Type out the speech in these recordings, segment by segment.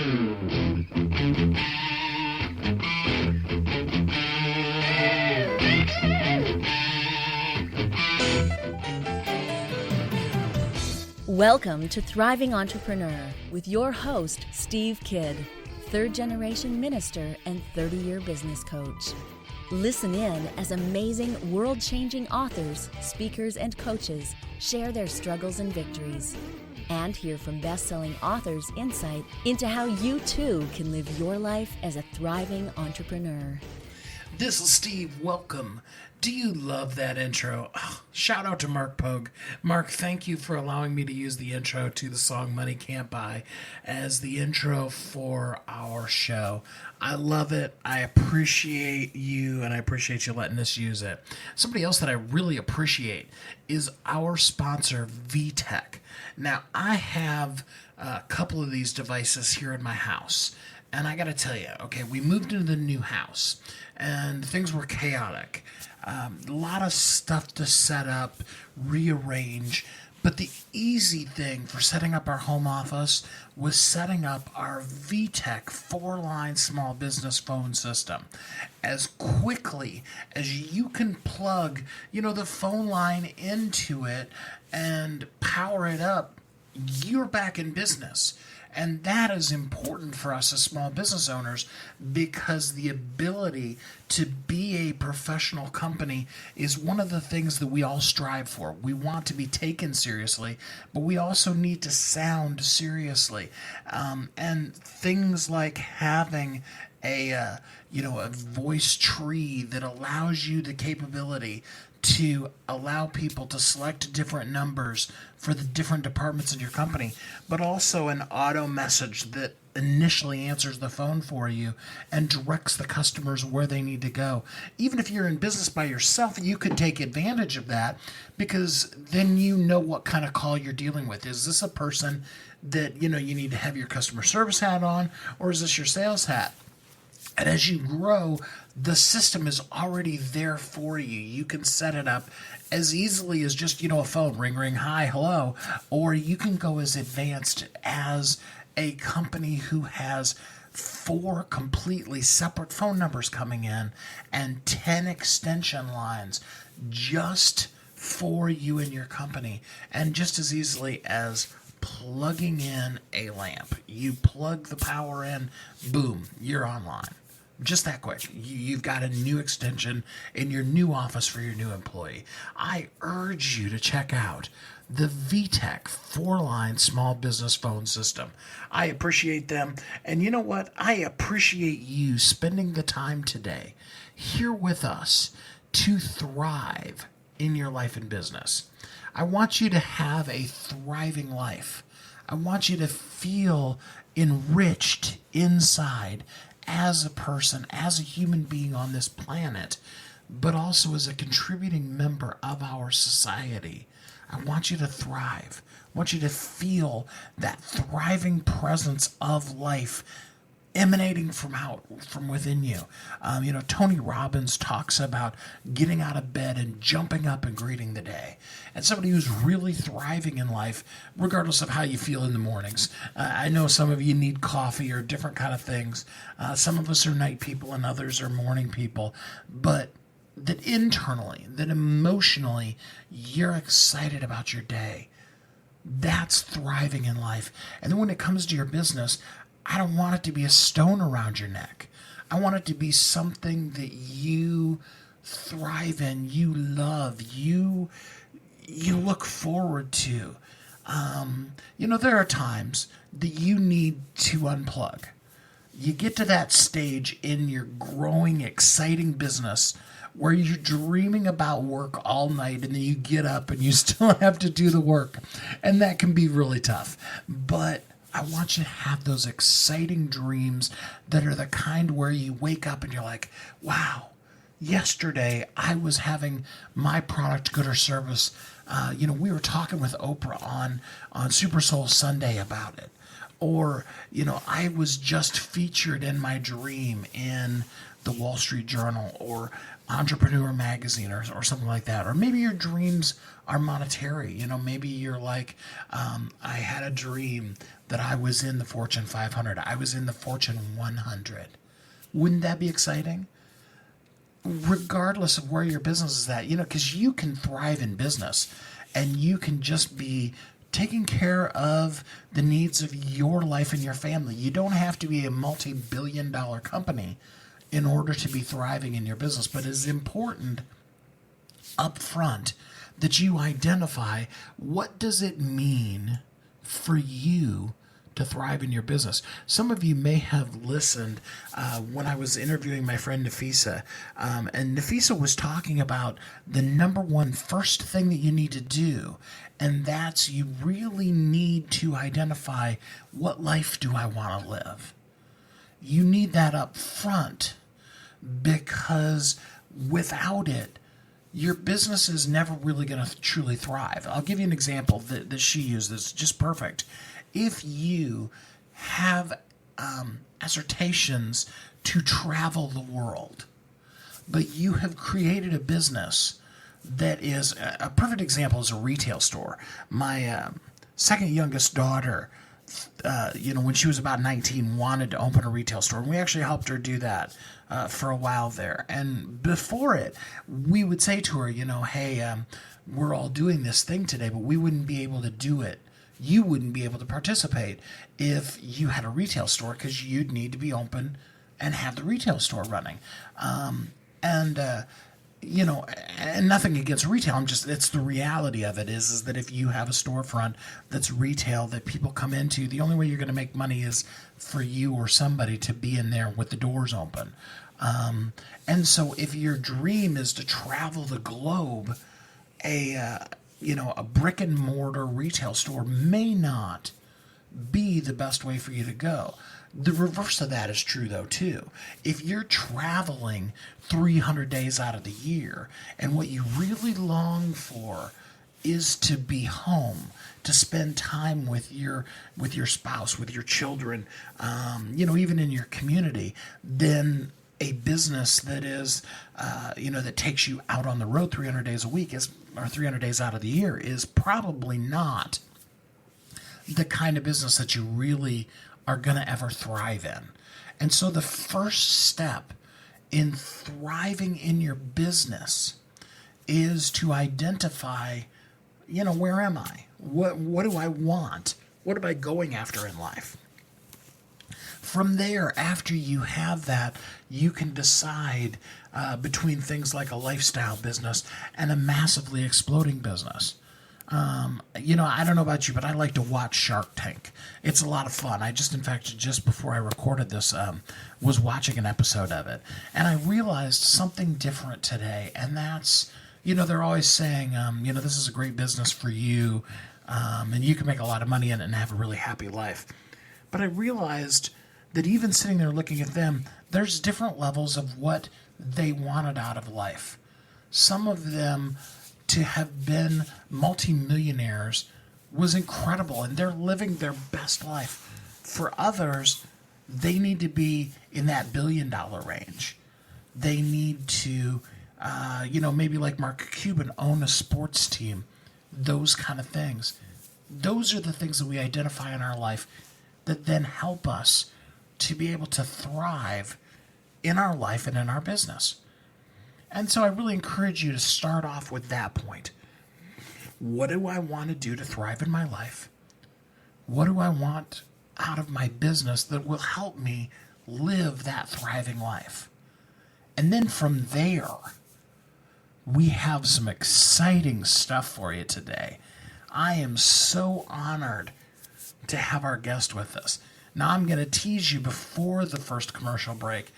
Welcome to Thriving Entrepreneur with your host, Steve Kidd, third-generation minister and 30-year business coach. Listen in as amazing, world-changing authors, speakers, and coaches share their struggles and victories. And hear from best-selling authors' insight into how you too can live your life as a thriving entrepreneur. This is Steve. Welcome. Do you love that intro? Oh, shout out to Mark Pogue. Mark, thank you for allowing me to use the intro to the song Money Can't Buy as the intro for our show. I love it. I appreciate you, and I appreciate you letting us use it. Somebody else that I really appreciate is our sponsor, VTech. Now, I have a couple of these devices here in my house, and I got to tell you, okay, we moved into the new house, and things were chaotic. A lot of stuff to set up, rearrange, but the easy thing for setting up our home office was setting up our VTech 4-line small business phone system. As quickly as you can plug, the phone line into it and power it up, you're back in business. And that is important for us as small business owners because the ability to be a professional company is one of the things that we all strive for. We want to be taken seriously, but we also need to sound seriously. And things like having a voice tree that allows you the capability to allow people to select different numbers for the different departments in your company, but also an auto message that initially answers the phone for you and directs the customers where they need to go. Even if you're in business by yourself, you could take advantage of that because then you know what kind of call you're dealing with. Is this a person that, you need to have your customer service hat on, or is this your sales hat? And as you grow, the system is already there for you. You can set it up as easily as just, a phone, ring, ring, hi, hello. Or you can go as advanced as a company who has 4 completely separate phone numbers coming in and 10 extension lines just for you and your company. And just as easily as plugging in a lamp. You plug the power in, boom, you're online. Just that quick. You've got a new extension in your new office for your new employee. I urge you to check out the VTech 4-line small business phone system. I appreciate them. And you know what? I appreciate you spending the time today here with us to thrive in your life and business. I want you to have a thriving life. I want you to feel enriched inside as a person, as a human being on this planet, but also as a contributing member of our society. I want you to thrive. I want you to feel that thriving presence of life emanating from within you. Tony Robbins talks about getting out of bed and jumping up and greeting the day. And somebody who's really thriving in life, regardless of how you feel in the mornings. I know some of you need coffee or different kind of things. Some of us are night people and others are morning people. But that internally, that emotionally, you're excited about your day. That's thriving in life. And then when it comes to your business, I don't want it to be a stone around your neck. I want it to be something that you thrive in, you love, you look forward to. There are times that you need to unplug. You get to that stage in your growing, exciting business where you're dreaming about work all night and then you get up and you still have to do the work. And that can be really tough. But I want you to have those exciting dreams that are the kind where you wake up and you're like, wow, yesterday I was having my product, good or service. We were talking with Oprah on Super Soul Sunday about it. Or, I was just featured in my dream in the Wall Street Journal or Entrepreneur Magazine or something like that. Or maybe your dreams are monetary. Maybe you're like, I had a dream that I was in the Fortune 500. I was in the Fortune 100. Wouldn't that be exciting? Regardless of where your business is at, because you can thrive in business and you can just be taking care of the needs of your life and your family. You don't have to be a multi-billion-dollar company in order to be thriving in your business, but it's important up front that you identify what does it mean for you to thrive in your business. Some of you may have listened when I was interviewing my friend Nafisa, and Nafisa was talking about the number one first thing that you need to do, and that's you really need to identify what life do I want to live. You need that up front because without it, your business is never really going to truly thrive. I'll give you an example that she used that's just perfect. If you have assertions to travel the world, but you have created a business that is a perfect example is a retail store. My second youngest daughter, when she was about 19, wanted to open a retail store, and we actually helped her do that for a while there. And before it, we would say to her, hey, we're all doing this thing today, but we wouldn't be able to do it. You wouldn't be able to participate if you had a retail store because you'd need to be open and have the retail store running. And nothing against retail. It's the reality of it is that if you have a storefront that's retail that people come into, the only way you're going to make money is for you or somebody to be in there with the doors open. And so if your dream is to travel the globe, a brick and mortar retail store may not be the best way for you to go. The reverse of that is true, though, too. If you're traveling 300 days out of the year and what you really long for is to be home, to spend time with your spouse, with your children, even in your community, then a business that is, that takes you out on the road 300 days a week or 300 days out of the year is probably not the kind of business that you really are going to ever thrive in. And so the first step in thriving in your business is to identify, where am I? What do I want? What am I going after in life? From there, after you have that, you can decide between things like a lifestyle business and a massively exploding business. I don't know about you, but I like to watch Shark Tank. It's a lot of fun. Just before I recorded this, was watching an episode of it. And I realized something different today. And that's, they're always saying, this is a great business for you. And you can make a lot of money in it and have a really happy life. But I realized that even sitting there looking at them, there's different levels of what they wanted out of life. Some of them to have been multimillionaires was incredible, and they're living their best life. For others, they need to be in that $1 billion range. They need to, maybe like Mark Cuban, own a sports team, those kind of things. Those are the things that we identify in our life that then help us to be able to thrive in our life and in our business. And so I really encourage you to start off with that point. What do I want to do to thrive in my life? What do I want out of my business that will help me live that thriving life? And then from there, we have some exciting stuff for you today. I am so honored to have our guest with us. Now, I'm going to tease you before the first commercial break.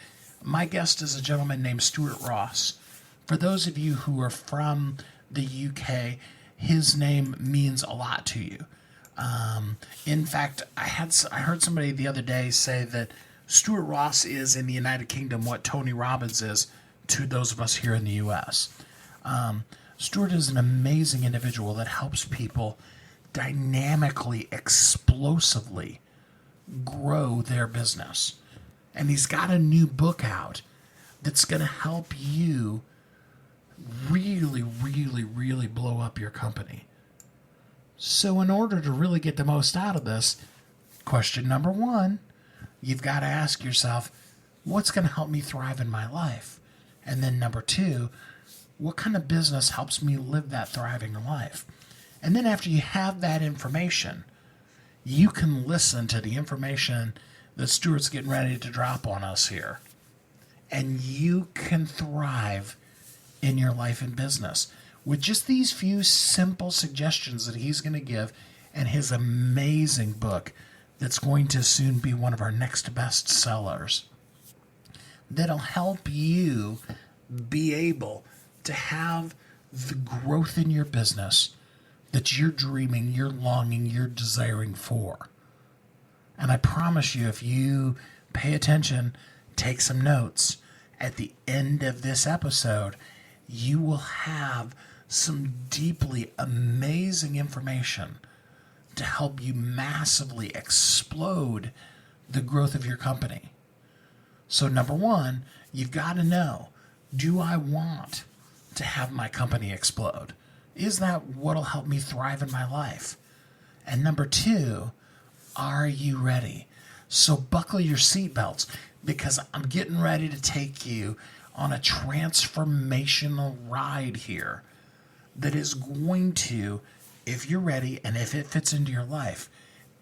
My guest is a gentleman named Stuart Ross. For those of you who are from the UK, his name means a lot to you. In fact, I heard somebody the other day say that Stuart Ross is in the United Kingdom what Tony Robbins is to those of us here in the U.S. Stuart is an amazing individual that helps people dynamically, explosively grow their business. And he's got a new book out that's going to help you really, really, really blow up your company. So in order to really get the most out of this, question number one, you've got to ask yourself, what's going to help me thrive in my life? And then number two, what kind of business helps me live that thriving life? And then after you have that information, you can listen to the information that Stuart's getting ready to drop on us here. And you can thrive in your life and business with just these few simple suggestions that he's going to give and his amazing book that's going to soon be one of our next best sellers that'll help you be able to have the growth in your business that you're dreaming, you're longing, you're desiring for. And I promise you, if you pay attention, take some notes, at the end of this episode, you will have some deeply amazing information to help you massively explode the growth of your company. So number one, you've got to know, do I want to have my company explode? Is that what'll help me thrive in my life? And number two, are you ready? So buckle your seatbelts, because I'm getting ready to take you on a transformational ride here that is going to, if you're ready and if it fits into your life,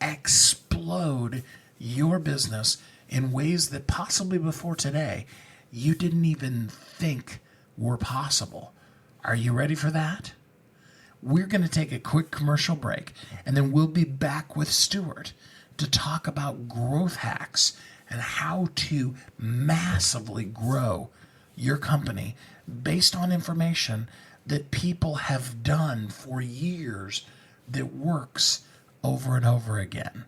explode your business in ways that possibly before today you didn't even think were possible. Are you ready for that? We're going to take a quick commercial break, and then we'll be back with Stuart to talk about growth hacks and how to massively grow your company based on information that people have done for years that works over and over again.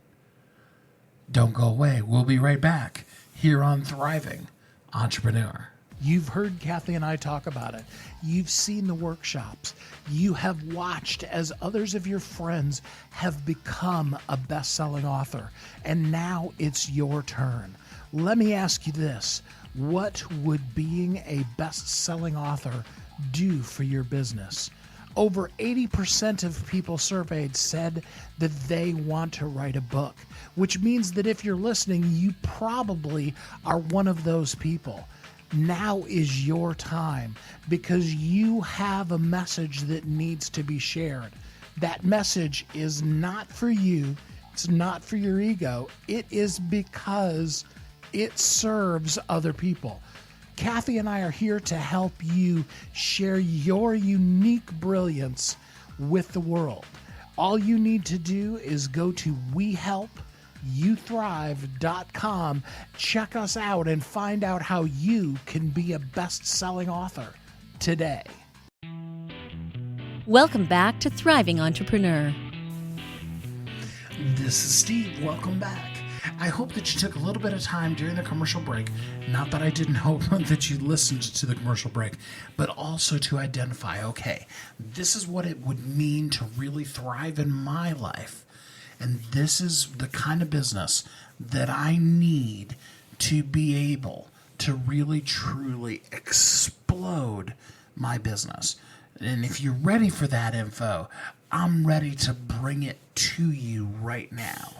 Don't go away. We'll be right back here on Thriving Entrepreneur. You've heard Kathy and I talk about it. You've seen the workshops. You have watched as others of your friends have become a best-selling author. And now it's your turn. Let me ask you this. What would being a best-selling author do for your business? Over 80% of people surveyed said that they want to write a book, which means that if you're listening, you probably are one of those people. Now is your time, because you have a message that needs to be shared. That message is not for you. It's not for your ego. It is because it serves other people. Kathy and I are here to help you share your unique brilliance with the world. All you need to do is go to WeHelpYouThrive.com, check us out, and find out how you can be a best-selling author today. Welcome back to Thriving Entrepreneur. This is Steve. Welcome back. I hope that you took a little bit of time during the commercial break. Not that I didn't hope that you listened to the commercial break, but also to identify, okay, this is what it would mean to really thrive in my life. And this is the kind of business that I need to be able to really, truly explode my business. And if you're ready for that info, I'm ready to bring it to you right now.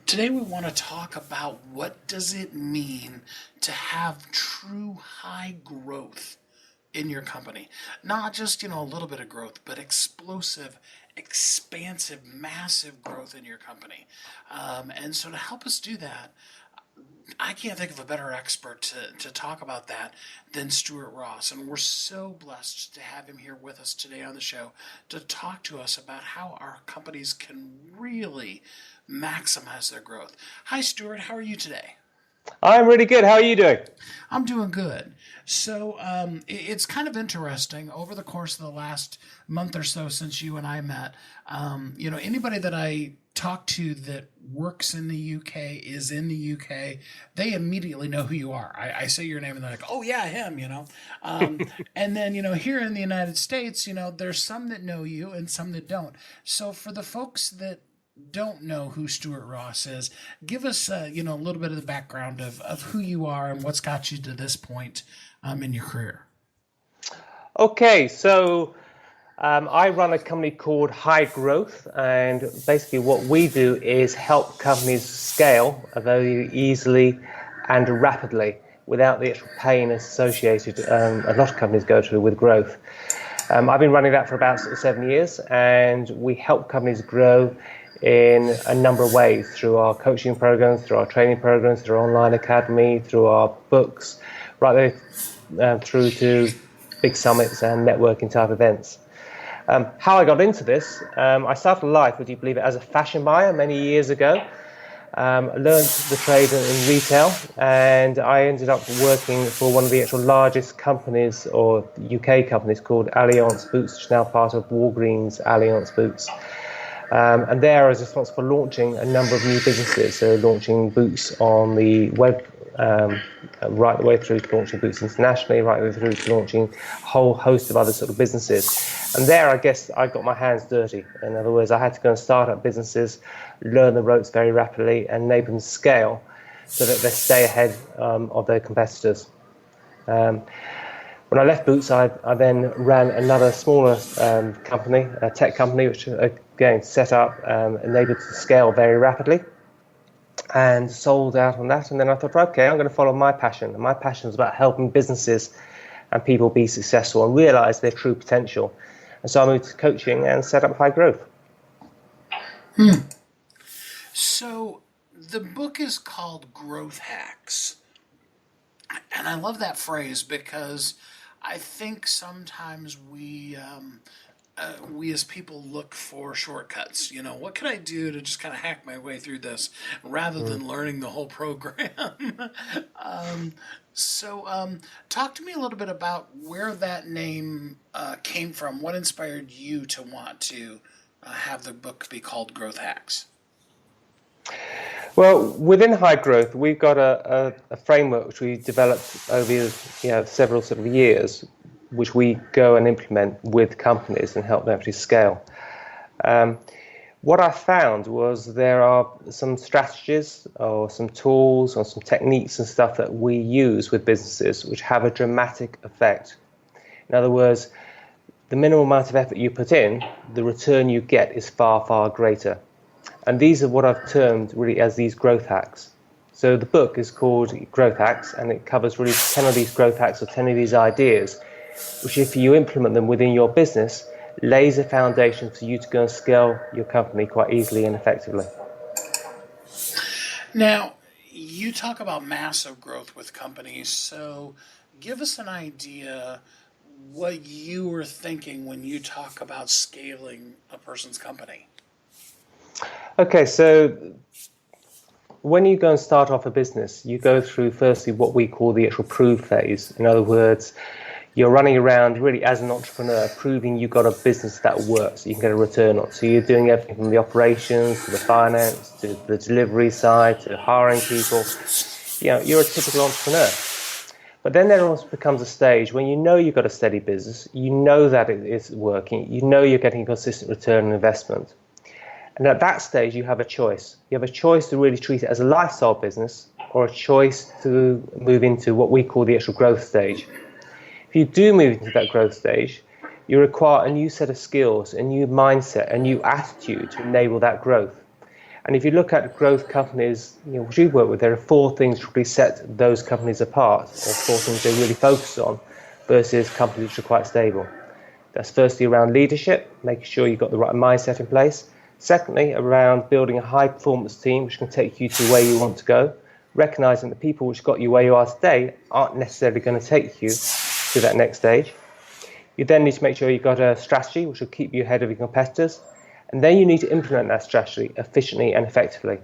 Today we want to talk about what does it mean to have true high growth in your company. Not just, a little bit of growth, but explosive, expansive, massive growth in your company. And so to help us do that, I can't think of a better expert to talk about that than Stuart Ross. And we're so blessed to have him here with us today on the show to talk to us about how our companies can really maximize their growth. Hi, Stuart. How are you today? I'm really good. How are you doing? I'm doing good. So it's kind of interesting. Over the course of the last month or so since you and I met, anybody that I talk to that works in the UK, is in the UK, they immediately know who you are. I say your name and they're like, oh yeah, him, and then, here in the United States, there's some that know you and some that don't. So for the folks that don't know who Stuart Ross is, give us a little bit of the background of who you are and what's got you to this point in your career. Okay, so I run a company called High Growth, and basically what we do is help companies scale very easily and rapidly without the actual pain associated a lot of companies go through with growth. I've been running that for about 7 years, and we help companies grow in a number of ways through our coaching programs, through our training programs, through our online academy, through our books, right there through to big summits and networking type events. How I got into this, I started life, would you believe it, as a fashion buyer many years ago. I learned the trade in retail, and I ended up working for one of the actual largest companies, or UK companies, called Alliance Boots, which is now part of Walgreens Alliance Boots. And there I was responsible for launching a number of new businesses, so launching Boots on the web, right the way through to launching Boots internationally, right the way through to launching a whole host of other sort of businesses. And there, I guess, I got my hands dirty. In other words, I had to go and start up businesses, learn the ropes very rapidly, and enable them to scale so that they stay ahead of their competitors. When I left Boots, I then ran another smaller company, a tech company, which again set up, enabled to scale very rapidly, and sold out on that. And then I thought, okay, I'm going to follow my passion. And my passion is about helping businesses and people be successful and realize their true potential. And so I moved to coaching and set up High Growth. So the book is called Growth Hacks. And I love that phrase because I think sometimes we as people look for shortcuts. What can I do to just kind of hack my way through this rather than learning the whole program? So talk to me a little bit about where that name came from. What inspired you to want to have the book be called Growth Hacks? Well, within High Growth, we've got a framework which we developed over several sort of years, which we go and implement with companies and help them actually scale. What I found was there are some strategies or some tools or some techniques and stuff that we use with businesses which have a dramatic effect. In other words, the minimal amount of effort you put in, the return you get is far, far greater. And these are what I've termed really as these growth hacks. So the book is called Growth Hacks, and it covers really 10 of these growth hacks or 10 of these ideas, which if you implement them within your business, lays a foundation for you to go and scale your company quite easily and effectively. Now, you talk about massive growth with companies, so give us an idea what you were thinking when you talk about scaling a person's company. Okay, so when you go and start off a business, you go through firstly what we call the actual prove phase. In other words, you're running around really as an entrepreneur, proving you've got a business that works, you can get a return on. So you're doing everything from the operations to the finance to the delivery side to hiring people. You're a typical entrepreneur. But then there also becomes a stage when you know you've got a steady business, you know that it is working, you know you're getting a consistent return on investment. And at that stage, you have a choice. You have a choice to really treat it as a lifestyle business or a choice to move into what we call the actual growth stage. If you do move into that growth stage, you require a new set of skills, a new mindset, a new attitude to enable that growth. And if you look at growth companies, which we work with, there are 4 things which really set those companies apart, or 4 things they really focus on, versus companies which are quite stable. That's firstly around leadership, making sure you've got the right mindset in place. Secondly, around building a high-performance team which can take you to where you want to go, recognizing the people which got you where you are today aren't necessarily going to take you to that next stage. You then need to make sure you've got a strategy which will keep you ahead of your competitors, and then you need to implement that strategy efficiently and effectively.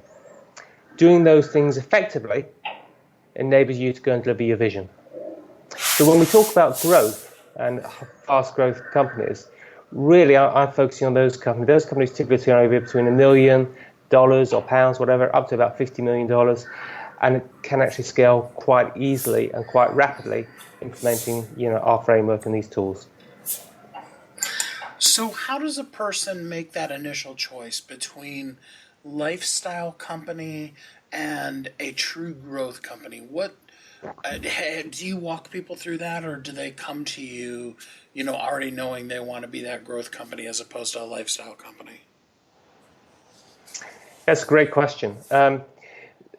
Doing those things effectively enables you to go and deliver your vision. So when we talk about growth and fast growth companies, really, I'm focusing on those companies. Those companies typically turn over between $1 million or pounds, whatever, up to about $50 million, and it can actually scale quite easily and quite rapidly, implementing our framework and these tools. So how does a person make that initial choice between lifestyle company and a true growth company? What do you walk people through that, or do they come to you, already knowing they want to be that growth company as opposed to a lifestyle company? That's a great question.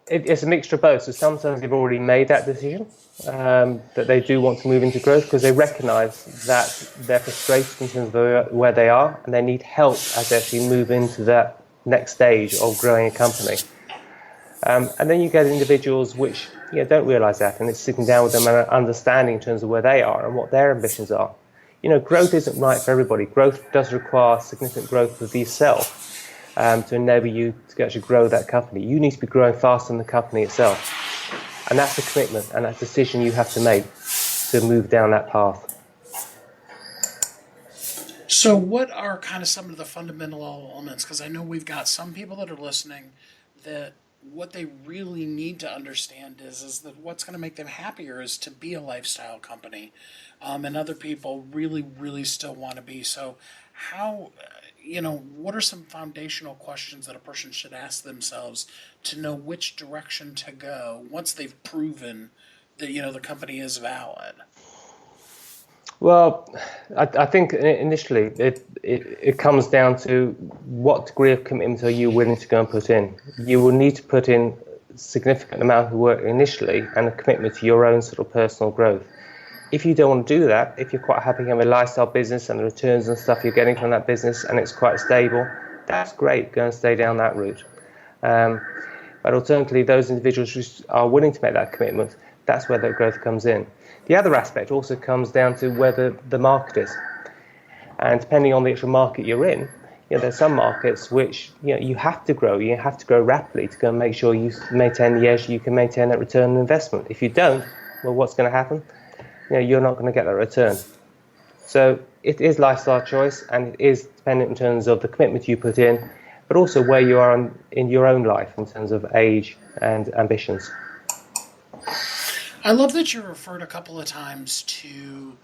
It's a mixture of both. So sometimes they've already made that decision that they do want to move into growth because they recognize that they're frustrated in terms of where they are and they need help as they actually move into that next stage of growing a company. And then you get individuals which don't realize that, and it's sitting down with them and understanding in terms of where they are and what their ambitions are. Growth isn't right for everybody. Growth does require significant growth of yourself. To enable you to actually grow that company. You need to be growing faster than the company itself. And that's a commitment and that's a decision you have to make to move down that path. So what are kind of some of the fundamental elements? Because I know we've got some people that are listening that what they really need to understand is that what's going to make them happier is to be a lifestyle company. And other people really, really still want to be. So how... what are some foundational questions that a person should ask themselves to know which direction to go once they've proven that, the company is valid? Well, I think initially it comes down to what degree of commitment are you willing to go and put in. You will need to put in a significant amount of work initially and a commitment to your own sort of personal growth. If you don't want to do that, if you're quite happy having a lifestyle business and the returns and stuff you're getting from that business and it's quite stable, that's great. Go and stay down that route. But alternatively, those individuals who are willing to make that commitment, that's where that growth comes in. The other aspect also comes down to where the market is. And depending on the actual market you're in, there's some markets which you have to grow. You have to grow rapidly to go and make sure you maintain the edge, you can maintain that return on investment. If you don't, well, what's going to happen? You're not going to get that return. So it is lifestyle choice, and it is dependent in terms of the commitment you put in, but also where you are in your own life in terms of age and ambitions. I love that you referred a couple of times to,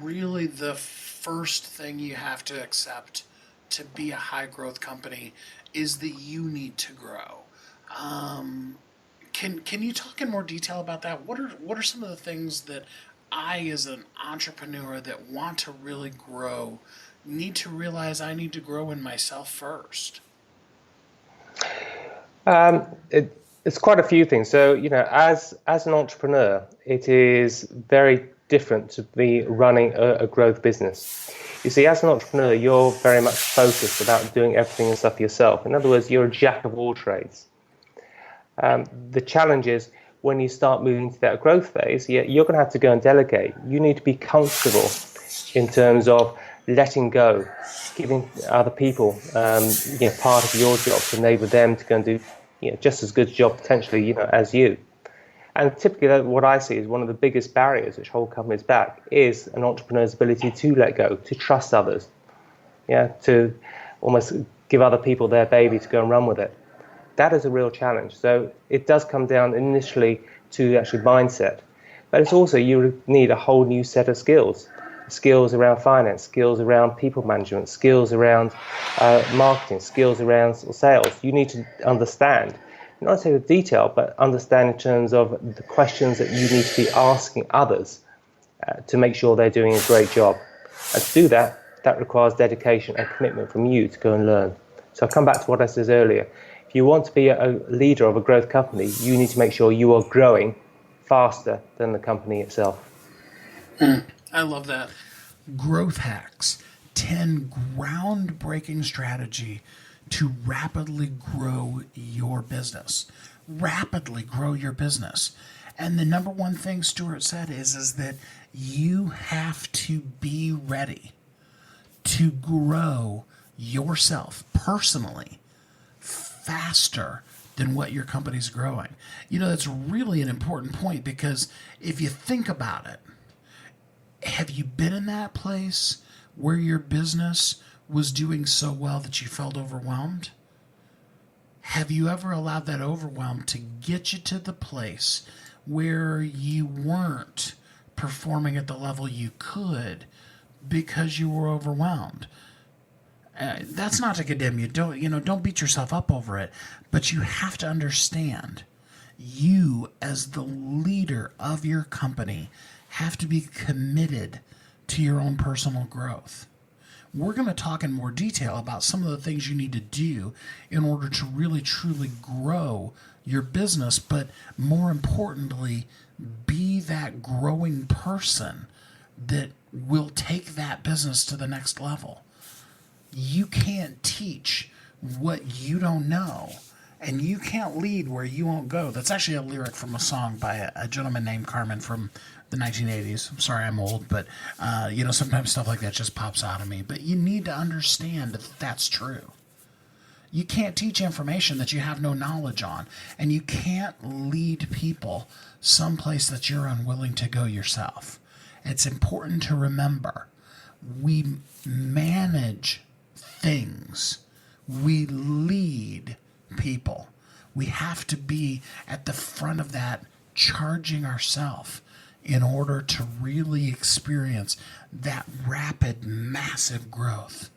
really the first thing you have to accept to be a high growth company is that you need to grow. Can you talk in more detail about that? What are some of the things that I, as an entrepreneur that want to really grow, need to realize I need to grow in myself first? It's quite a few things. So, as an entrepreneur, it is very different to be running a growth business. You see, as an entrepreneur, you're very much focused about doing everything and stuff yourself. In other words, you're a jack of all trades. The challenge is when you start moving to that growth phase, you're going to have to go and delegate. You need to be comfortable in terms of letting go, giving other people part of your job to enable them to go and do just as good a job potentially as you. And typically what I see is one of the biggest barriers which hold companies back is an entrepreneur's ability to let go, to trust others, to almost give other people their baby to go and run with it. That is a real challenge. So it does come down initially to actually mindset, but it's also you need a whole new set of skills around finance, skills around people management, skills around marketing, skills around sales. You need to understand, not necessarily the detail, but understand in terms of the questions that you need to be asking others to make sure they're doing a great job. And to do that requires dedication and commitment from you to go and learn. So I'll come back to what I said earlier. If you want to be a leader of a growth company, you need to make sure you are growing faster than the company itself. I love that. Growth hacks, 10 groundbreaking strategy to rapidly grow your business. Rapidly grow your business. And the number one thing Stuart said is that you have to be ready to grow yourself personally faster than what your company's growing. That's really an important point, because if you think about it, have you been in that place where your business was doing so well that you felt overwhelmed? Have you ever allowed that overwhelm to get you to the place where you weren't performing at the level you could because you were overwhelmed? That's not to condemn you. Don't beat yourself up over it. But you have to understand, you as the leader of your company have to be committed to your own personal growth. We're going to talk in more detail about some of the things you need to do in order to really truly grow your business, but more importantly, be that growing person that will take that business to the next level. You can't teach what you don't know, and you can't lead where you won't go. That's actually a lyric from a song by a gentleman named Carmen from the 1980s. I'm sorry I'm old, but sometimes stuff like that just pops out of me. But you need to understand that that's true. You can't teach information that you have no knowledge on, and you can't lead people someplace that you're unwilling to go yourself. It's important to remember, we manage things. We lead people. We have to be at the front of that, charging ourselves in order to really experience that rapid, massive growth.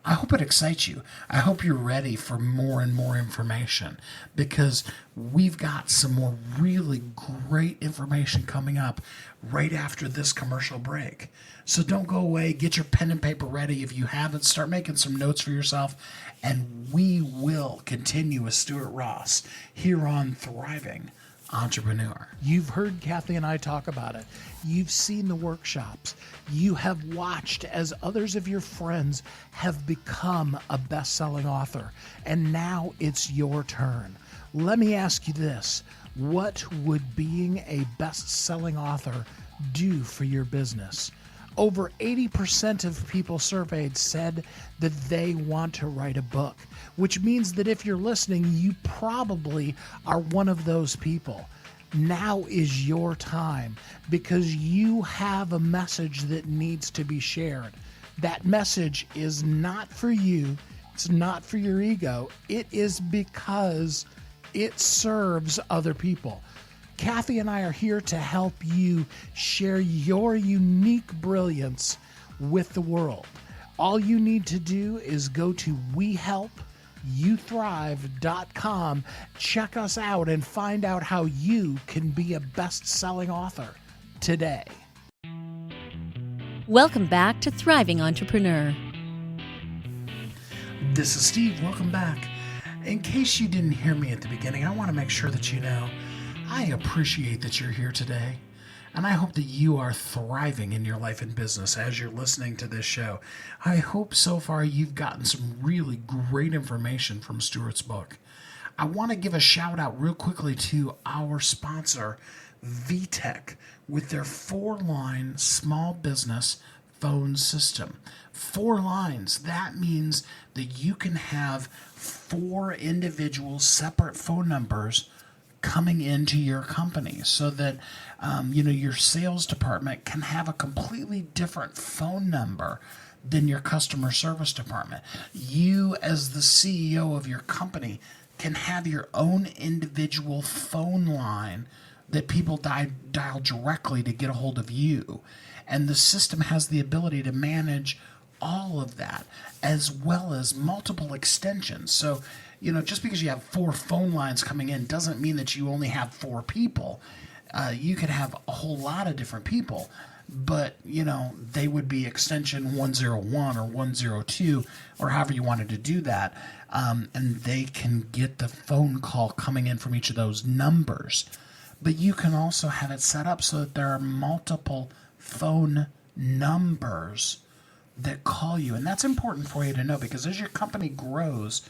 I hope it excites you. I hope you're ready for more and more information, because we've got some more really great information coming up right after this commercial break. So don't go away. Get your pen and paper ready. If you haven't, start making some notes for yourself, and we will continue with Stuart Ross here on Thriving Entrepreneur. You've heard Kathy and I talk about it. You've seen the workshops. You have watched as others of your friends have become a best-selling author, and now it's your turn. Let me ask you this. What would being a best-selling author do for your business? Over 80% of people surveyed said that they want to write a book, which means that if you're listening, you probably are one of those people. Now is your time, because you have a message that needs to be shared. That message is not for you. It's not for your ego. It is because it serves other people. Kathy and I are here to help you share your unique brilliance with the world. All you need to do is go to WeHelpYouThrive.com, check us out, and find out how you can be a best-selling author today. Welcome back to Thriving Entrepreneur. This is Steve. Welcome back. In case you didn't hear me at the beginning, I want to make sure that you know I appreciate that you're here today, and I hope that you are thriving in your life and business as you're listening to this show. I hope so far you've gotten some really great information from Stuart's book. I want to give a shout out real quickly to our sponsor, VTech, with their 4-line small business phone system. 4 lines. That means that you can have 4 individual separate phone numbers coming into your company, so that your sales department can have a completely different phone number than your customer service department. You, as the CEO of your company, can have your own individual phone line that people dial directly to get a hold of you. And the system has the ability to manage all of that, as well as multiple extensions. So, just because you have 4 phone lines coming in doesn't mean that you only have 4 people. You could have a whole lot of different people, but, they would be extension 101 or 102, or however you wanted to do that. And they can get the phone call coming in from each of those numbers. But you can also have it set up so that there are multiple phone numbers that call you. And that's important for you to know, because as your company grows,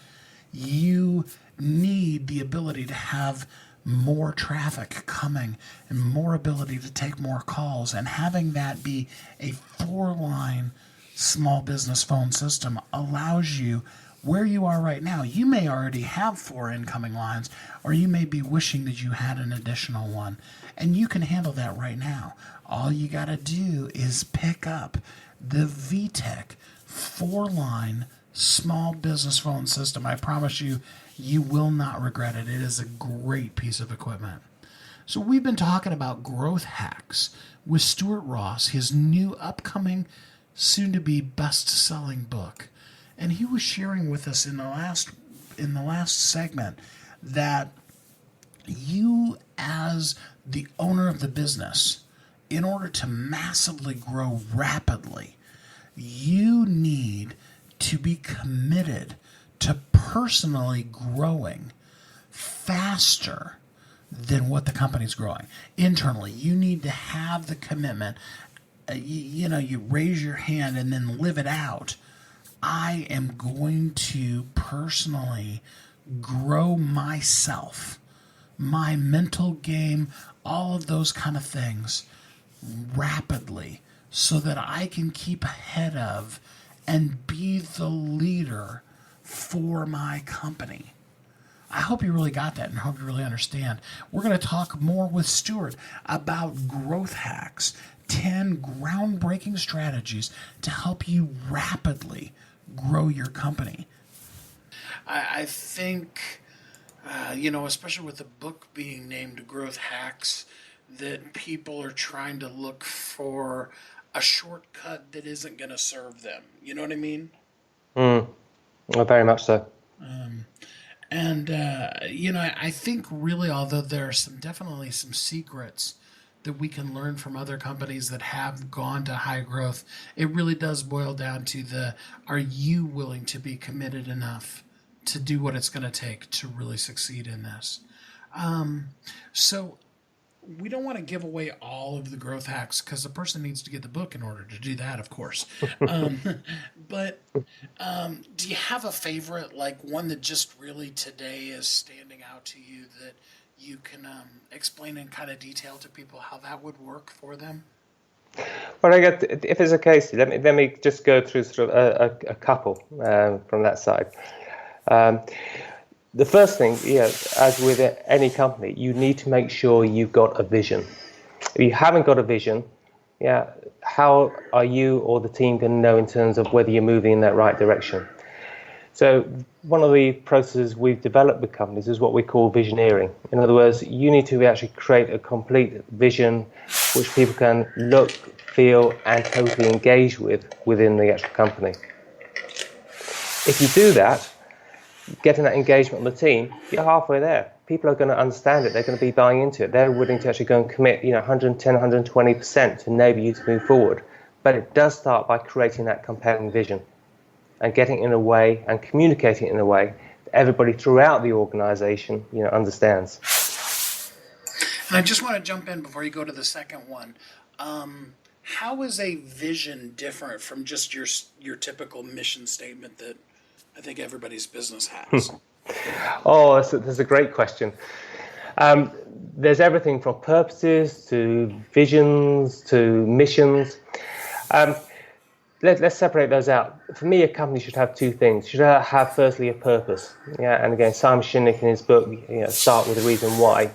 you need the ability to have more traffic coming and more ability to take more calls. And having that be a 4-line small business phone system allows you, where you are right now, you may already have 4 incoming lines, or you may be wishing that you had an additional one. And you can handle that right now. All you got to do is pick up the VTech 4-line small business phone system. I promise you, you will not regret it. It is a great piece of equipment. So we've been talking about growth hacks with Stuart Ross, his new upcoming, soon-to-be best-selling book. and he was sharing with us in the last segment that you, as the owner of the business, in order to massively grow rapidly, you need to be committed to personally growing faster than what the company's growing. Internally, you need to have the commitment. You raise your hand and then live it out. I am going to personally grow myself, my mental game, all of those kind of things rapidly so that I can keep ahead of and be the leader for my company. I hope you really got that and hope you really understand. We're going to talk more with Stuart about growth hacks, 10 groundbreaking strategies to help you rapidly grow your company. I think, especially with the book being named Growth Hacks, that people are trying to look for a shortcut that isn't going to serve them. You know what I mean? Well, very much so. I think really, although there are definitely some secrets that we can learn from other companies that have gone to high growth, it really does boil down to are you willing to be committed enough to do what it's going to take to really succeed in this? So we don't want to give away all of the growth hacks because the person needs to get the book in order to do that, of course. But do you have a favorite, like one that just really today is standing out to you that you can explain in kind of detail to people how that would work for them? Well, I guess if it's a case, let me just go through sort of a couple from that side. The first thing, as with any company, you need to make sure you've got a vision. If you haven't got a vision, how are you or the team going to know in terms of whether you're moving in that right direction? So one of the processes we've developed with companies is what we call visioneering. In other words, you need to actually create a complete vision which people can look, feel, and totally engage with within the actual company. If you do that, getting that engagement on the team, you're halfway there. People are going to understand it. They're going to be buying into it. They're willing to actually go and commit, 110, 120% to enable you to move forward. But it does start by creating that compelling vision and getting it in a way and communicating it in a way that everybody throughout the organization, understands. And I just want to jump in before you go to the second one. How is a vision different from just your typical mission statement that I think everybody's business has? Oh, that's a great question. There's everything from purposes to visions to missions. Let's separate those out. For me, a company should have two things. It should have firstly a purpose. And again, Simon Sinek in his book, Start with the Reason Why,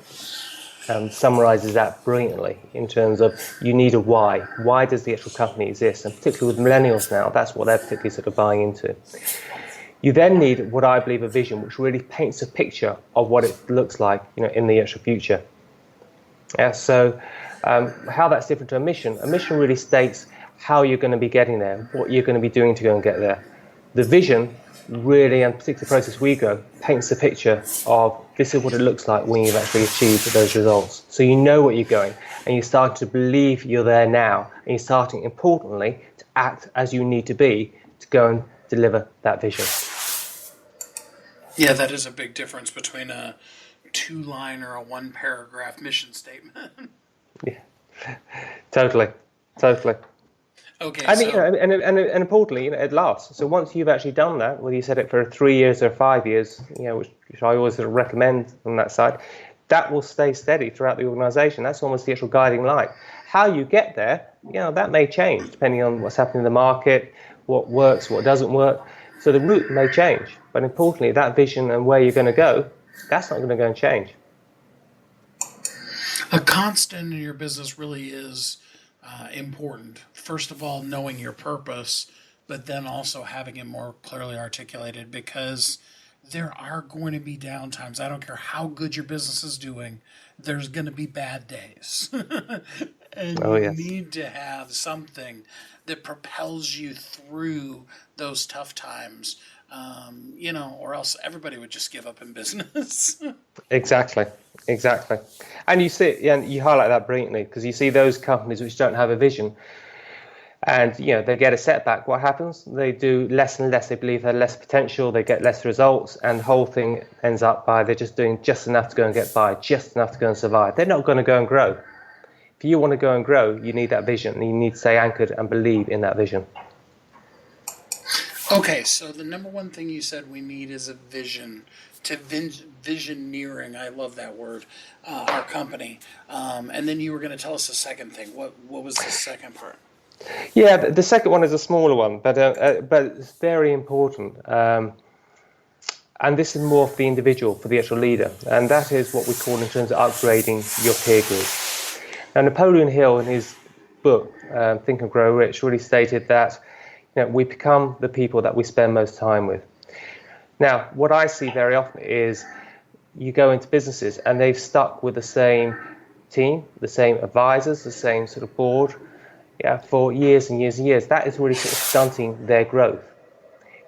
summarizes that brilliantly in terms of you need a why. Why does the actual company exist? And particularly with millennials now, that's what they're particularly sort of buying into. You then need what I believe a vision, which really paints a picture of what it looks like, in the actual future. So how that's different to a mission really states how you're going to be getting there, what you're going to be doing to go and get there. The vision really, and particularly the process we go, paints a picture of this is what it looks like when you've actually achieved those results. So you know what you're going, and you start to believe you're there now, and you're starting, importantly, to act as you need to be to go and deliver that vision. Yeah, that is a big difference between a 2-line or a 1-paragraph mission statement. Yeah, totally. Okay, I think, and importantly, it lasts. So once you've actually done that, whether you set it for 3 years or 5 years, which I always sort of recommend on that side, that will stay steady throughout the organisation. That's almost the actual guiding light. How you get there, that may change depending on what's happening in the market, what works, what doesn't work. So the route may change, but importantly, that vision and where you're going to go, that's not going to go and change. A constant in your business really is important. First of all, knowing your purpose, but then also having it more clearly articulated, because there are going to be downtimes. I don't care how good your business is doing, there's going to be bad days. And Oh, you yes. need to have something that propels you through those tough times, or else everybody would just give up in business. Exactly. And you see, and you highlight that brilliantly, because you see those companies which don't have a vision, and they get a setback. What happens? They do less and less. They believe they have less potential. They get less results, and the whole thing ends up by they're just doing just enough to go and get by, just enough to go and survive. They're not going to go and grow. If you want to go and grow, you need that vision, and you need to stay anchored and believe in that vision. Okay, so the number one thing you said we need is a vision. To visioneering, I love that word, our company. And then you were going to tell us the second thing. What was the second part? Yeah, the second one is a smaller one, but it's very important. And this is more for the individual, for the actual leader. And that is what we call in terms of upgrading your peer group. Now, Napoleon Hill, in his book, Think and Grow Rich, really stated that we become the people that we spend most time with. Now, what I see very often is you go into businesses and they've stuck with the same team, the same advisors, the same sort of board, for years and years and years. That is really sort of stunting their growth.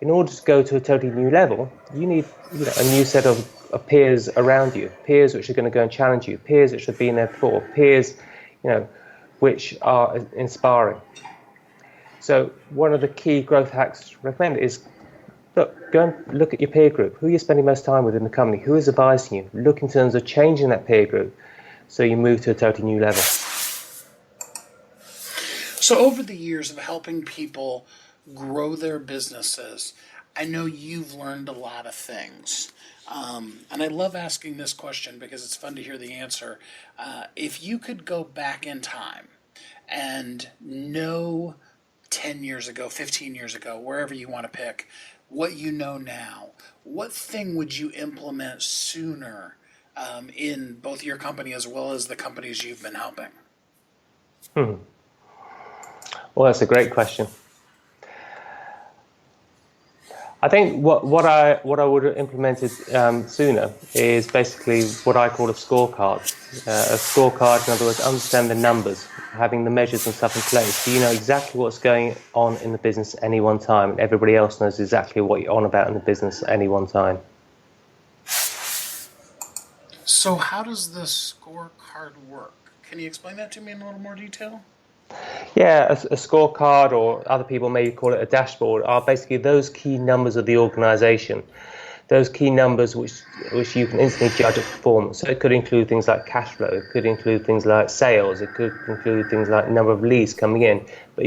In order to go to a totally new level, you need a new set of peers around you, peers which are going to go and challenge you, peers which have been there before, peers which are inspiring. So one of the key growth hacks recommended is, go and look at your peer group. Who are you spending most time with in the company? Who is advising you? Look in terms of changing that peer group so you move to a totally new level. So over the years of helping people grow their businesses, I know you've learned a lot of things. And I love asking this question because it's fun to hear the answer. If you could go back in time and know 10 years ago, 15 years ago, wherever you want to pick, what you know now, what thing would you implement sooner in both your company as well as the companies you've been helping? Well, that's a great question. I think what I would have implemented sooner is basically what I call a scorecard. A scorecard, in other words, understand the numbers, having the measures and stuff in place. So you know exactly what's going on in the business at any one time, and everybody else knows exactly what you're on about in the business at any one time. So how does the scorecard work? Can you explain that to me in a little more detail? Yeah, a scorecard, or other people may call it a dashboard, are basically those key numbers of the organization, those key numbers which you can instantly judge its performance. So it could include things like cash flow, it could include things like sales, it could include things like number of leads coming in. But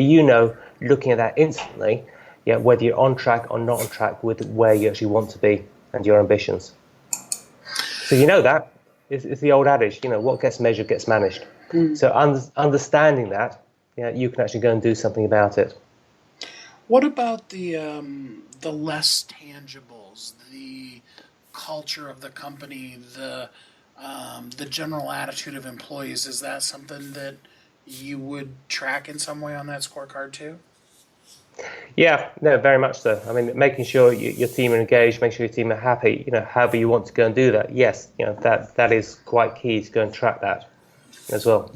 looking at that instantly, whether you're on track or not on track with where you actually want to be and your ambitions. So that it's the old adage, what gets measured gets managed. So understanding that, you can actually go and do something about it. What about the less tangibles, the culture of the company, the general attitude of employees? Is that something that you would track in some way on that scorecard too? Yeah, no, very much so. I mean, making sure your team are engaged, make sure your team are happy, however you want to go and do that. Yes, that is quite key to go and track that as well.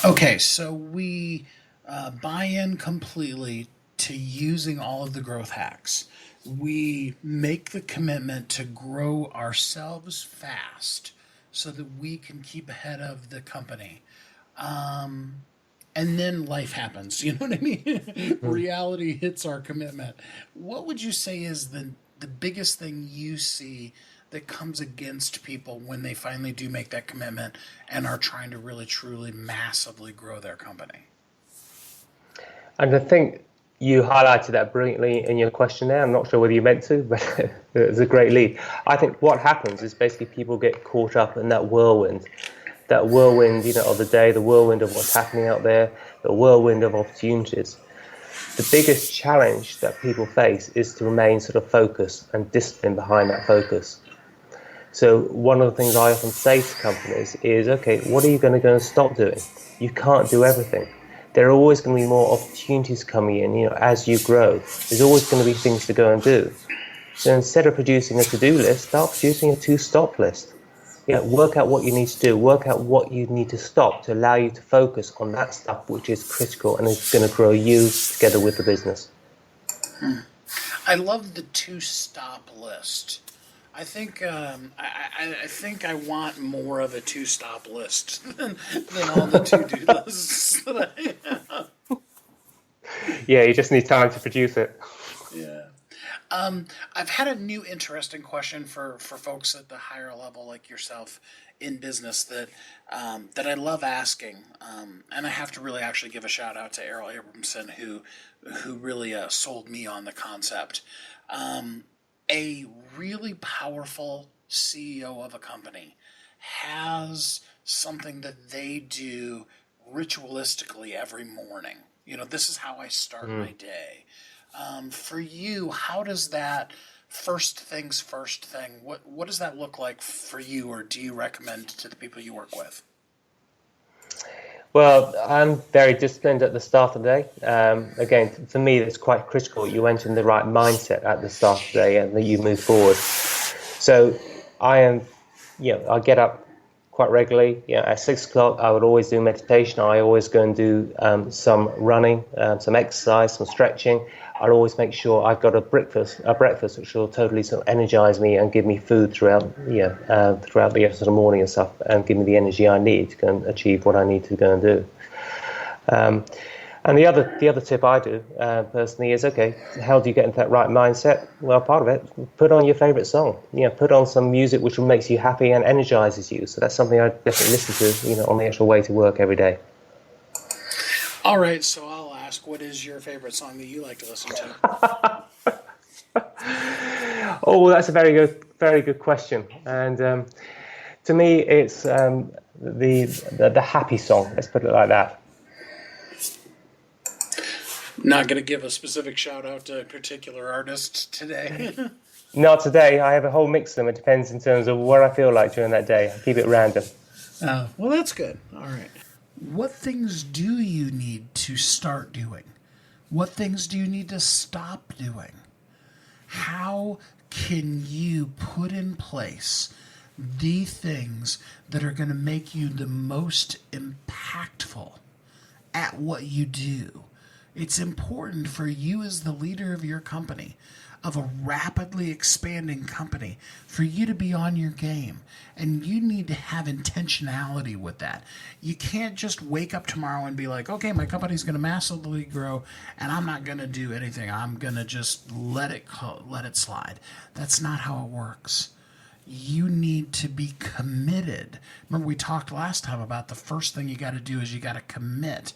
Okay, so we buy in completely to using all of the growth hacks. We make the commitment to grow ourselves fast so that we can keep ahead of the company. And then life happens, you know what I mean? Mm-hmm. Reality hits our commitment. What would you say is the biggest thing you see that comes against people when they finally do make that commitment and are trying to really, truly, massively grow their company? And I think you highlighted that brilliantly in your question there. I'm not sure whether you meant to, but it's a great lead. I think what happens is basically people get caught up in that whirlwind of the day, the whirlwind of what's happening out there, the whirlwind of opportunities. The biggest challenge that people face is to remain sort of focused and disciplined behind that focus. So one of the things I often say to companies is, okay, what are you going to go and stop doing? You can't do everything. There are always going to be more opportunities coming in, as you grow. There's always going to be things to go and do. So instead of producing a to-do list, start producing a to-stop list. Work out what you need to do, work out what you need to stop to allow you to focus on that stuff which is critical and is going to grow you together with the business. I love the two-stop list. I think I think I want more of a two-stop list than all the to-do lists that I have. Yeah, you just need time to produce it. Yeah. I've had a new interesting question for folks at the higher level like yourself in business that I love asking, and I have to really actually give a shout out to Errol Abramson who really sold me on the concept. A really powerful CEO of a company has something that they do ritualistically every morning. This is how I start my day. For you, how does that first things first thing, what does that look like for you, or do you recommend to the people you work with? Well, I'm very disciplined at the start of the day. Again, for me, it's quite critical you enter in the right mindset at the start of the day and that you move forward. So I get up quite regularly. At 6 o'clock, I would always do meditation. I always go and do some running, some exercise, some stretching. I'll always make sure I've got a breakfast which will totally sort of energize me and give me food throughout the rest of the morning and stuff, and give me the energy I need to go and achieve what I need to go and do. And the other tip I do personally is, okay, how do you get into that right mindset? Well, part of it, put on your favorite song. Put on some music which makes you happy and energizes you. So that's something I definitely listen to, on the actual way to work every day. All right, so I'll ask, what is your favorite song that you like to listen to? Oh, that's a very good question. And to me, it's the happy song. Let's put it like that. Not going to give a specific shout out to a particular artist today. Not today. I have a whole mix of them. It depends in terms of what I feel like during that day. I keep it random. Oh, well, that's good. All right. What things do you need to start doing? What things do you need to stop doing? How can you put in place the things that are going to make you the most impactful at what you do? It's important for you as the leader of your company, of a rapidly expanding company, for you to be on your game. And you need to have intentionality with that. You can't just wake up tomorrow and be like, okay, my company's going to massively grow and I'm not going to do anything. I'm going to just let it slide. That's not how it works. You need to be committed. Remember, we talked last time about the first thing you got to do is you got to commit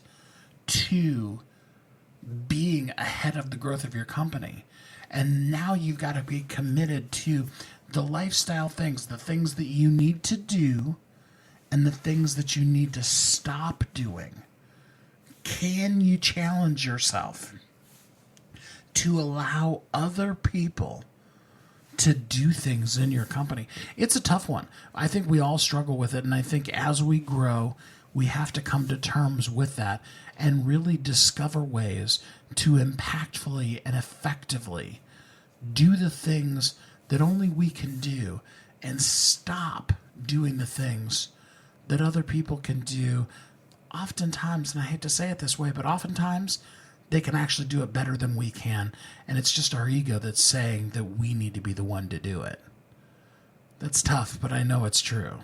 to being ahead of the growth of your company. And now you've got to be committed to the lifestyle things, the things that you need to do and the things that you need to stop doing. Can you challenge yourself to allow other people to do things in your company? It's a tough one. I think we all struggle with it. And I think as we grow, we have to come to terms with that and really discover ways to impactfully and effectively do the things that only we can do and stop doing the things that other people can do. Oftentimes, and I hate to say it this way, but oftentimes they can actually do it better than we can. And it's just our ego that's saying that we need to be the one to do it. That's tough, but I know it's true.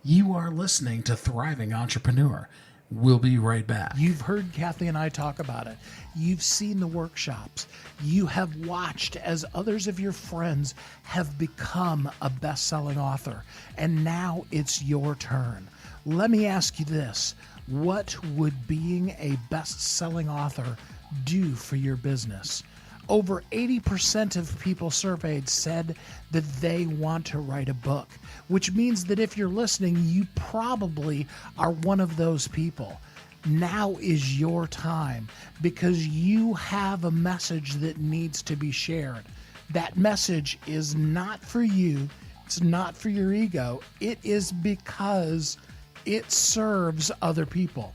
You are listening to Thriving Entrepreneur. We'll be right back. You've heard Kathy and I talk about it. You've seen the workshops. You have watched as others of your friends have become a best-selling author. And now it's your turn. Let me ask you this. What would being a best-selling author do for your business? Over 80% of people surveyed said that they want to write a book, which means that if you're listening, you probably are one of those people. Now is your time because you have a message that needs to be shared. That message is not for you. It's not for your ego. It is because it serves other people.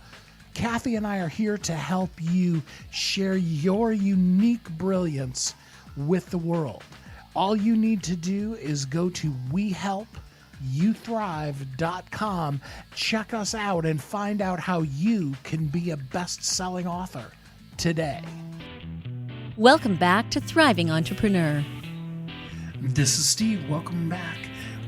Kathy and I are here to help you share your unique brilliance with the world. All you need to do is go to wehelpyouthrive.com, check us out, and find out how you can be a best-selling author today. Welcome back to Thriving Entrepreneur. This is Steve. Welcome back.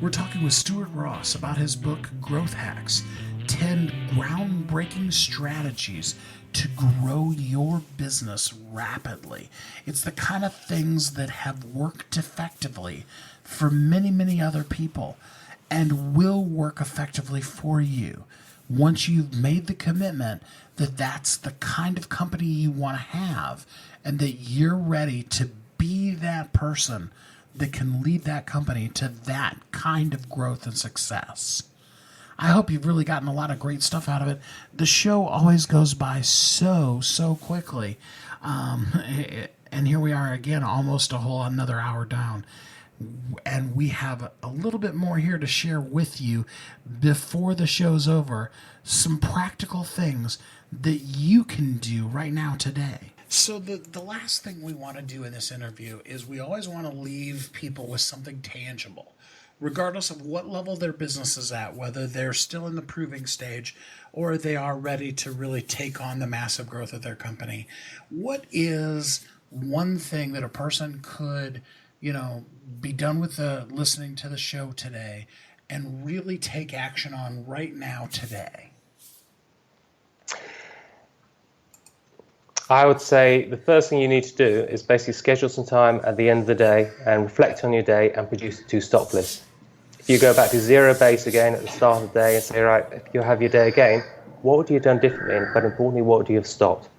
We're talking with Stuart Ross about his book, Growth Hacks, 10 groundbreaking strategies to grow your business rapidly. It's the kind of things that have worked effectively for many, many other people and will work effectively for you once you've made the commitment that that's the kind of company you want to have and that you're ready to be that person that can lead that company to that kind of growth and success. I hope you've really gotten a lot of great stuff out of it. The show always goes by so quickly. And here we are again, almost a whole another hour down. And we have a little bit more here to share with you before the show's over. Some practical things that you can do right now today. So the last thing we want to do in this interview is we always want to leave people with something tangible, regardless of what level their business is at, whether they're still in the proving stage or they are ready to really take on the massive growth of their company. What is one thing that a person could, be done with listening to the show today and really take action on right now today? I would say the first thing you need to do is basically schedule some time at the end of the day and reflect on your day and produce a 2-stop list. If you go back to zero base again at the start of the day and say, right, if you have your day again, what would you have done differently? But importantly, what would you have stopped?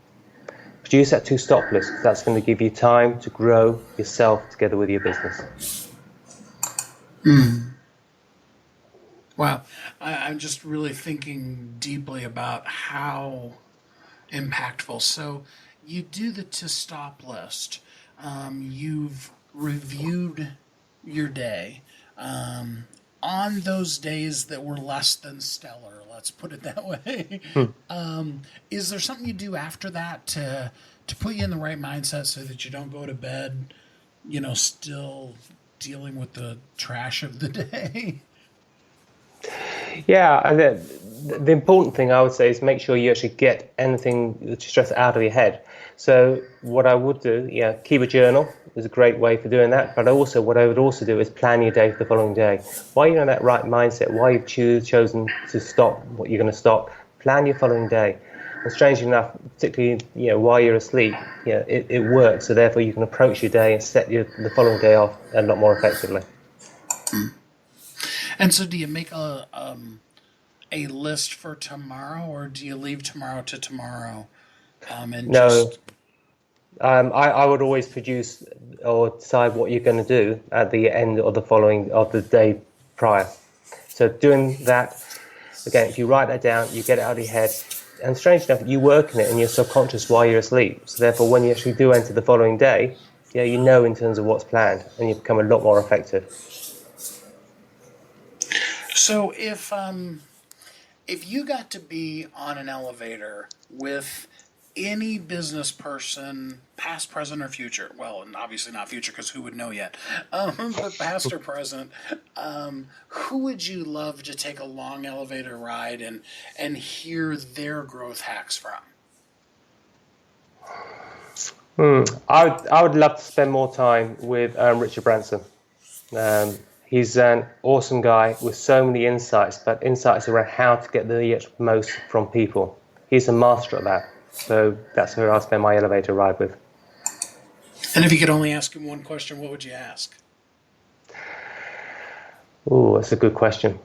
Produce that 2-stop list, because that's going to give you time to grow yourself together with your business. Wow. I'm just really thinking deeply about how impactful. So you do the to-stop list. You've reviewed your day. On those days that were less than stellar, let's put it that way. Is there something you do after that to put you in the right mindset so that you don't go to bed, still dealing with the trash of the day? Yeah, the important thing I would say is make sure you actually get anything that you stress out of your head. So what I would do, keep a journal is a great way for doing that. But what I would also do is plan your day for the following day. While you're in that right mindset, while you've chosen to stop what you're going to stop, plan your following day. And strangely enough, particularly while you're asleep, it works. So therefore, you can approach your day and set the following day off a lot more effectively. And so, do you make a list for tomorrow, or do you leave tomorrow to tomorrow? No. I would always produce or decide what you're going to do at the end of the day prior. So doing that, again, if you write that down, you get it out of your head. And strange enough, you work in it in your subconscious while you're asleep. So therefore, when you actually do enter the following day, you know in terms of what's planned, and you become a lot more effective. So if you got to be on an elevator with any business person, past, present, or future, well, and obviously not future because who would know yet, but past or present, who would you love to take a long elevator ride and hear their growth hacks from? I would love to spend more time with Richard Branson. He's an awesome guy with so many insights, but insights around how to get the most from people. He's a master at that. So that's who I'll spend my elevator ride with. And if you could only ask him one question, what would you ask? Oh, that's a good question.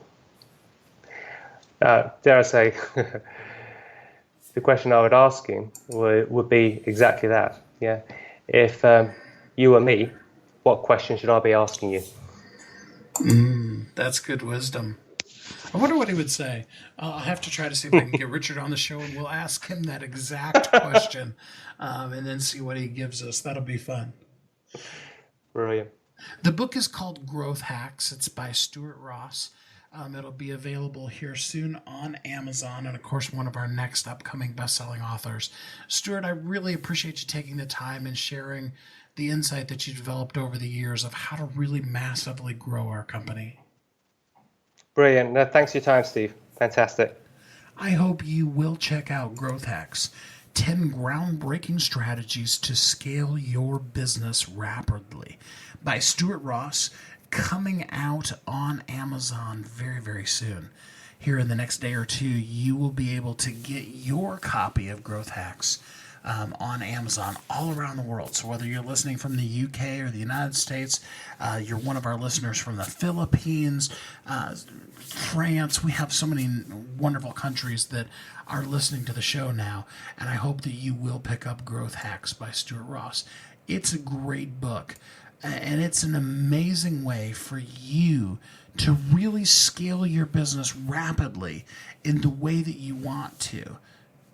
Dare I say, the question I would ask him would be exactly that. Yeah. If you were me, what question should I be asking you? That's good wisdom. I wonder what he would say. I'll have to try to see if I can get Richard on the show, and we'll ask him that exact question and then see what he gives us. That'll be fun. Brilliant. The book is called Growth Hacks. It's by Stuart Ross. It'll be available here soon on Amazon and, of course, one of our next upcoming best-selling authors. Stuart, I really appreciate you taking the time and sharing the insight that you developed over the years of how to really massively grow our company. Brilliant. No, thanks for your time, Steve. Fantastic. I hope you will check out Growth Hacks, 10 groundbreaking strategies to scale your business rapidly by Stuart Ross, coming out on Amazon very, very soon. Here in the next day or two, you will be able to get your copy of Growth Hacks on Amazon all around the world. So whether you're listening from the UK or the United States, you're one of our listeners from the Philippines, France. We have so many wonderful countries that are listening to the show now, and I hope that you will pick up Growth Hacks by Stuart Ross. It's a great book, and it's an amazing way for you to really scale your business rapidly in the way that you want to,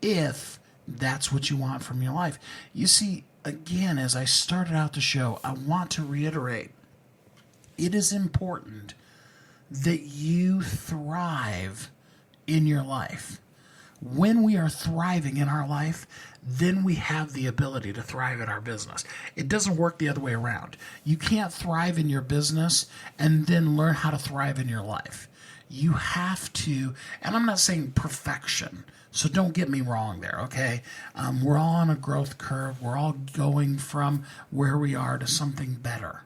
if that's what you want from your life. You see, again, as I started out the show, I want to reiterate, it is important that you thrive in your life. When we are thriving in our life, then we have the ability to thrive in our business. It doesn't work the other way around. You can't thrive in your business and then learn how to thrive in your life. You have to, and I'm not saying perfection, so don't get me wrong there, okay? We're all on a growth curve. We're all going from where we are to something better,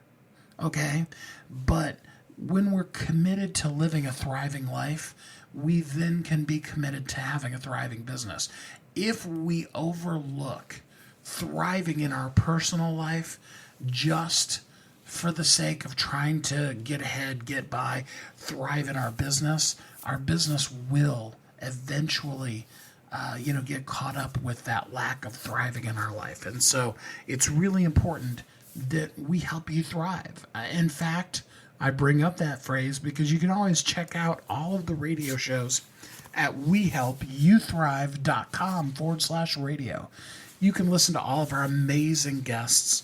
okay? But when we're committed to living a thriving life, we then can be committed to having a thriving business. If we overlook thriving in our personal life just for the sake of trying to get ahead, get by, thrive in our business will eventually get caught up with that lack of thriving in our life. And so it's really important that we help you thrive. In fact, I bring up that phrase because you can always check out all of the radio shows at wehelpyouthrive.com/radio. You can listen to all of our amazing guests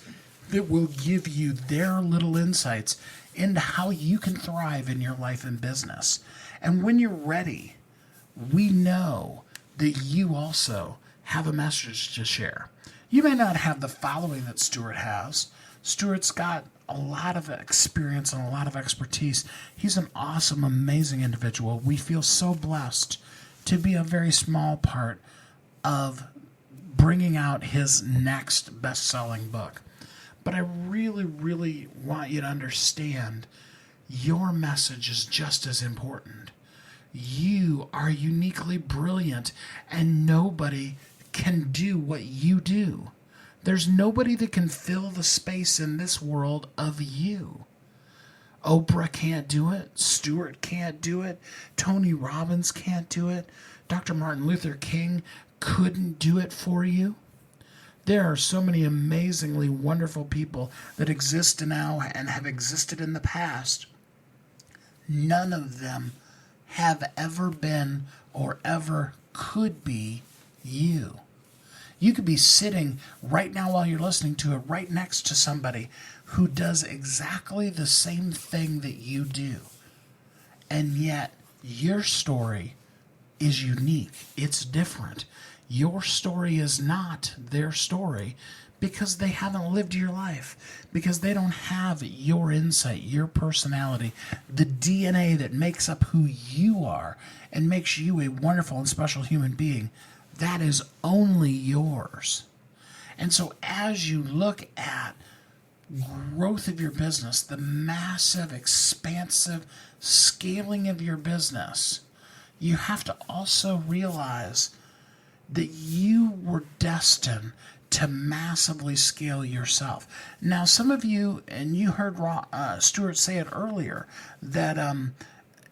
that will give you their little insights into how you can thrive in your life and business. And when you're ready, we know that you also have a message to share. You may not have the following that Stuart has. Stuart's got a lot of experience and a lot of expertise. He's an awesome, amazing individual. We feel so blessed to be a very small part of bringing out his next best-selling book. But I really, really want you to understand your message is just as important. You are uniquely brilliant, and nobody can do what you do. There's nobody that can fill the space in this world of you. Oprah can't do it. Stuart can't do it. Tony Robbins can't do it. Dr. Martin Luther King couldn't do it for you. There are so many amazingly wonderful people that exist now and have existed in the past. None of them have ever been or ever could be you. You could be sitting right now while you're listening to it right next to somebody who does exactly the same thing that you do. And yet, your story is unique. It's different. Your story is not their story because they haven't lived your life, because they don't have your insight, your personality, the DNA that makes up who you are and makes you a wonderful and special human being. That is only yours. And so as you look at growth of your business, the massive, expansive scaling of your business, you have to also realize that you were destined to massively scale yourself. Now, some of you, and you heard Stuart say it earlier, that,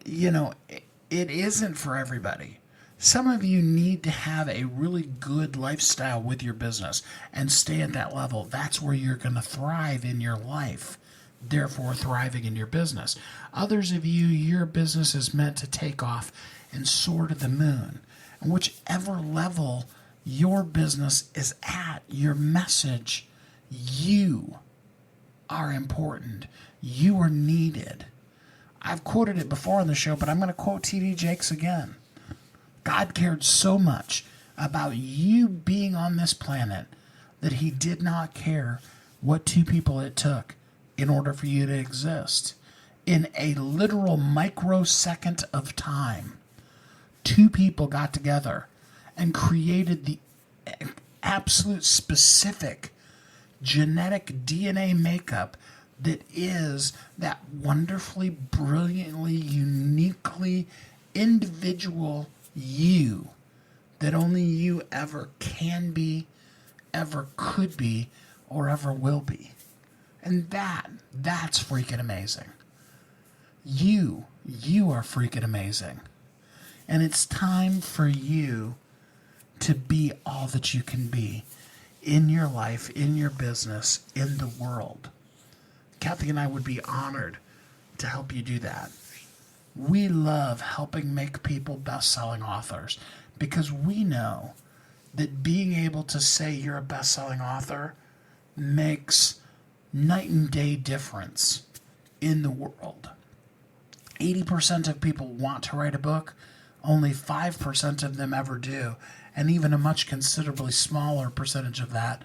it isn't for everybody. Some of you need to have a really good lifestyle with your business and stay at that level. That's where you're going to thrive in your life, therefore thriving in your business. Others of you, your business is meant to take off and soar to the moon. And whichever level your business is at, your message, you are important. You are needed. I've quoted it before on the show, but I'm going to quote T.D. Jakes again. God cared so much about you being on this planet that he did not care what two people it took in order for you to exist. In a literal microsecond of time, two people got together and created the absolute specific genetic DNA makeup that is that wonderfully, brilliantly, uniquely individual you that only you ever can be, ever could be, or ever will be. And that's freaking amazing. You are freaking amazing. And it's time for you to be all that you can be in your life, in your business, in the world. Kathy and I would be honored to help you do that. We love helping make people best-selling authors because we know that being able to say you're a best-selling author makes night and day difference in the world. 80% of people want to write a book. Only 5% of them ever do. And even a much considerably smaller percentage of that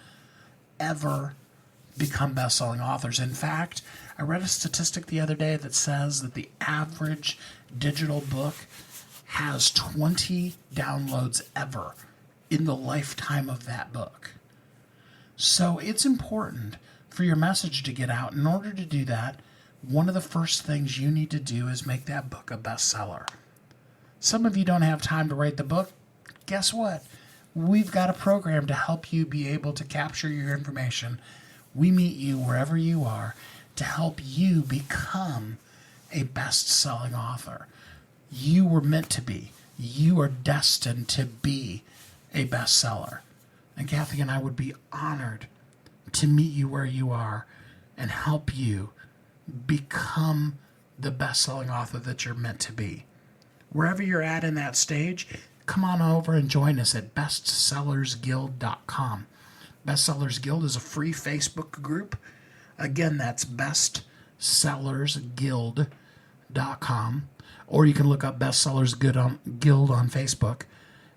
ever become best-selling authors. In fact, I read a statistic the other day that says that the average digital book has 20 downloads ever in the lifetime of that book. So it's important for your message to get out. In order to do that, one of the first things you need to do is make that book a bestseller. Some of you don't have time to write the book. Guess what? We've got a program to help you be able to capture your information. We meet you wherever you are to help you become a best-selling author. You were meant to be. You are destined to be a bestseller. And Kathy and I would be honored to meet you where you are and help you become the best-selling author that you're meant to be. Wherever you're at in that stage, come on over and join us at bestsellersguild.com. Bestsellers Guild is a free Facebook group. Again, that's bestsellersguild.com. Or you can look up Bestsellers Guild on Facebook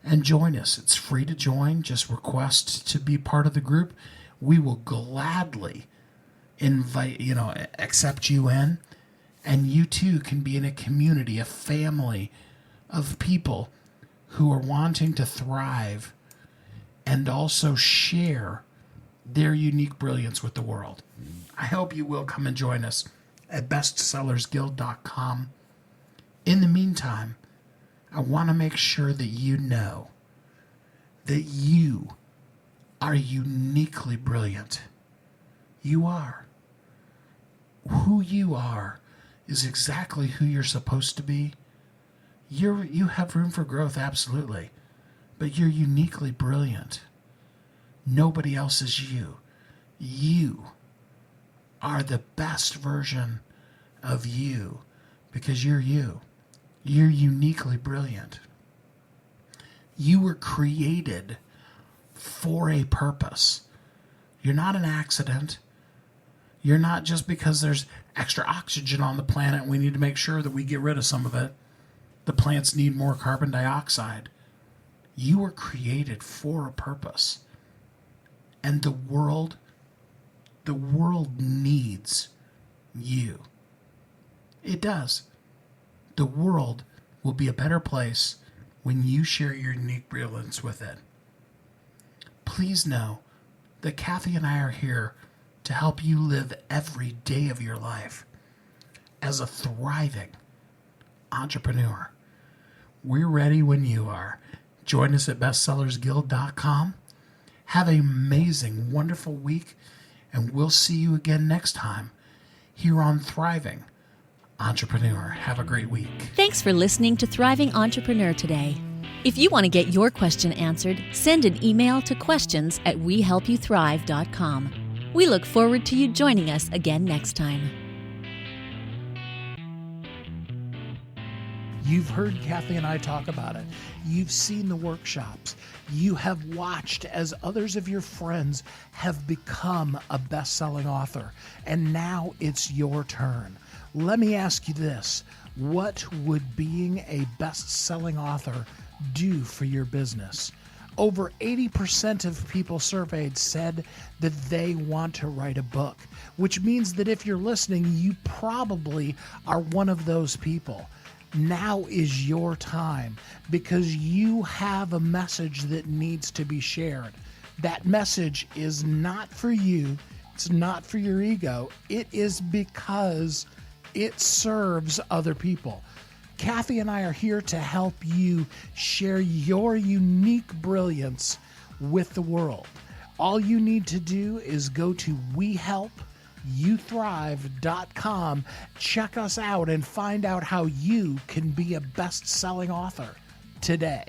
and join us. It's free to join. Just request to be part of the group. We will gladly accept you in. And you too can be in a community, a family of people who are wanting to thrive and also share their unique brilliance with the world. I hope you will come and join us at bestsellersguild.com. In the meantime, I want to make sure that you know that you are uniquely brilliant. You are. Who you are is exactly who you're supposed to be. You have room for growth, absolutely, but you're uniquely brilliant. Nobody else is you. You are the best version of you because you're you. You're uniquely brilliant. You were created for a purpose. You're not an accident. You're not just because there's extra oxygen on the planet and we need to make sure that we get rid of some of it. The plants need more carbon dioxide. You were created for a purpose. And the world needs you. It does. The world will be a better place when you share your unique brilliance with it. Please know that Kathy and I are here to help you live every day of your life as a thriving entrepreneur. We're ready when you are. Join us at bestsellersguild.com. Have an amazing, wonderful week, and we'll see you again next time here on Thriving Entrepreneur. Have a great week. Thanks for listening to Thriving Entrepreneur today. If you want to get your question answered, send an email to questions@wehelpyouthrive.com. We look forward to you joining us again next time. You've heard Kathy and I talk about it. You've seen the workshops. You have watched as others of your friends have become a best-selling author. And now it's your turn. Let me ask you this. What would being a best-selling author do for your business? Over 80% of people surveyed said that they want to write a book, which means that if you're listening, you probably are one of those people. Now is your time because you have a message that needs to be shared. That message is not for you. It's not for your ego. It is because it serves other people. Kathy and I are here to help you share your unique brilliance with the world. All you need to do is go to wehelpyouthrive.com, check us out, and find out how you can be a best-selling author today.